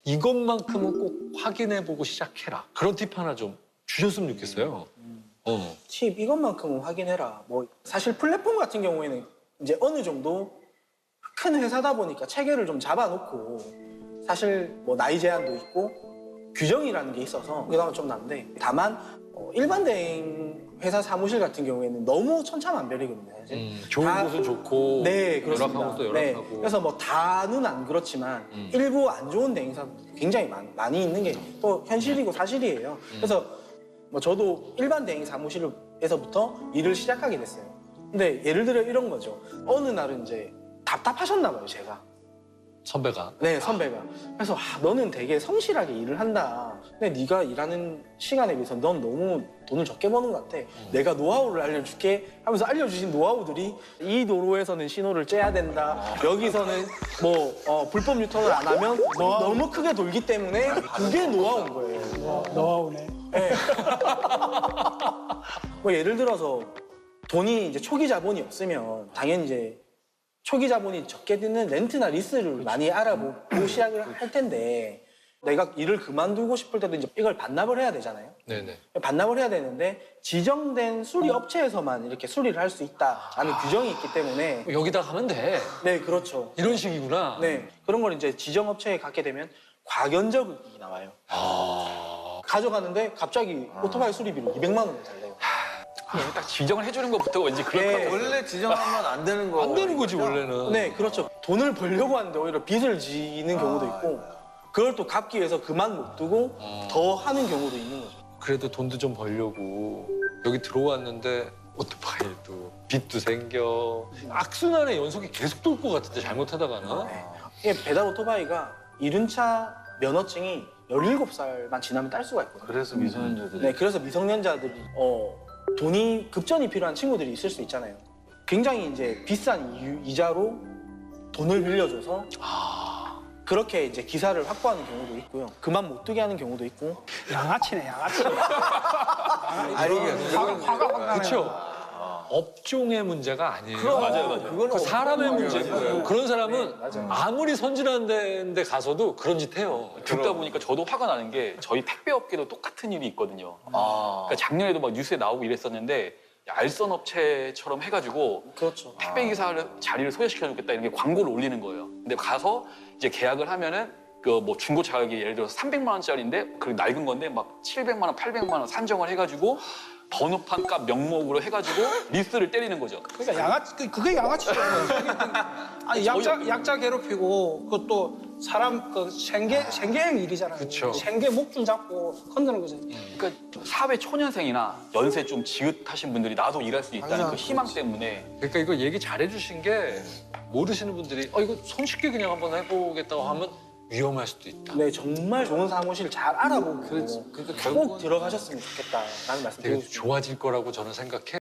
이것만큼은 꼭 확인해보고 시작해라. 그런 팁 하나 좀 주셨으면 좋겠어요. 팁 이것만큼은 확인해라. 뭐 사실 플랫폼 같은 경우에는 이제 어느 정도 큰 회사다 보니까 체계를 좀 잡아놓고 사실 뭐 나이 제한도 있고 규정이라는 게 있어서 그나마 좀 난데 다만 일반 대행 회사 사무실 같은 경우에는 너무 천차만별이거든요. 사실. 좋은 곳은 좋고 네, 그렇습니다. 열악한 곳도 네, 열악하고. 그래서 뭐 다는 안 그렇지만 일부 안 좋은 대행사 굉장히 많이 있는 게 또 현실이고 사실이에요. 그래서 뭐 저도 일반 대행 사무실에서부터 일을 시작하게 됐어요. 근데 예를 들어 이런 거죠. 어느 날은 이제 답답하셨나 봐요, 제가. 선배가. 네, 선배가. 그래서 너는 되게 성실하게 일을 한다. 근데 네가 일하는 시간에 비해서 넌 너무 돈을 적게 버는 것 같아. 내가 노하우를 알려줄게 하면서 알려주신 노하우들이 이 도로에서는 신호를 째야 된다. 여기서는 뭐 불법 유턴을 안 하면 너무 크게 돌기 때문에 그게 노하우인 거예요. 노하우네. 네. 뭐 예를 들어서 돈이 이제 초기 자본이 없으면 당연히 이제 초기 자본이 적게 드는 렌트나 리스를 많이 알아보고 시작을 할 텐데 내가 일을 그만두고 싶을 때도 이제 이걸 반납을 해야 되잖아요. 네네. 반납을 해야 되는데 지정된 수리 업체에서만 이렇게 수리를 할 수 있다라는 규정이 있기 때문에 여기다 가면 돼. 네, 그렇죠. 이런 식이구나. 네, 그런 걸 이제 지정 업체에 갖게 되면 과견적이 나와요. 가져가는데 갑자기 오토바이 수리비로 200만 원을 달래요. 딱 지정을 해주는 것부터 왠지 그럴 것 네. 같아요. 원래 지정하면 안 되는 거. 안 되는 거지 원래는. 네, 그렇죠. 돈을 벌려고 하는데 오히려 빚을 지는 경우도 있고 그걸 또 갚기 위해서 그만 못 두고 더 하는 경우도 있는 거죠. 그래도 돈도 좀 벌려고 여기 들어왔는데 오토바이도 빚도 생겨. 악순환의 연속이 계속 돌 것 같은데 잘못하다가는. 이게 배달 오토바이가 이륜차 면허증이 17살만 지나면 딸 수가 있거든요. 그래서 미성년자들이. 네, 그래서 미성년자들이 돈이 급전이 필요한 친구들이 있을 수 있잖아요. 굉장히 이제 비싼 이자로 돈을 빌려줘서 그렇게 이제 기사를 확보하는 경우도 있고요. 그만 못 두게 하는 경우도 있고. 양아치네, 양아치. 화가 그렇죠. 업종의 문제가 아니에요. 맞아요. 그건 그 사람의 문제고 그런 사람은 맞아요. 아무리 선진한 데 가서도 그런 짓 해요. 듣다 보니까 저도 화가 나는 게 저희 택배업계도 똑같은 일이 있거든요. 그러니까 작년에도 막 뉴스에 나오고 이랬었는데 알선 업체처럼 해가지고 그렇죠. 택배 기사를 자리를 소개시켜주겠다 이런 게 광고를 올리는 거예요. 근데 가서 이제 계약을 하면은 그 뭐 중고 자격이 예를 들어서 300만 원짜리인데 그 낡은 건데 막 700만 원, 800만 원 산정을 해가지고 번호판 값 명목으로 해가지고 리스트를 때리는 거죠. 그러니까 양아치, 그게 양아치죠. 아니, 약자 괴롭히고 그것도 사람 그 생계형 일이잖아요. 그쵸. 생계 목줄 잡고 흔드는 거죠. 그러니까 사회 초년생이나 연세 좀 지긋하신 분들이 나도 일할 수 있다는 그 희망 때문에 그러니까 이거 얘기 잘해 주신 게 모르시는 분들이 이거 손쉽게 그냥 한번 해보겠다고 하면 위험할 수도 있다. 네, 정말 좋은 사무실 잘 알아보고 그러니까 꼭 들어가셨으면 좋겠다라는 말씀 되게 드리고 싶습니다. 좋아질 거라고 저는 생각해.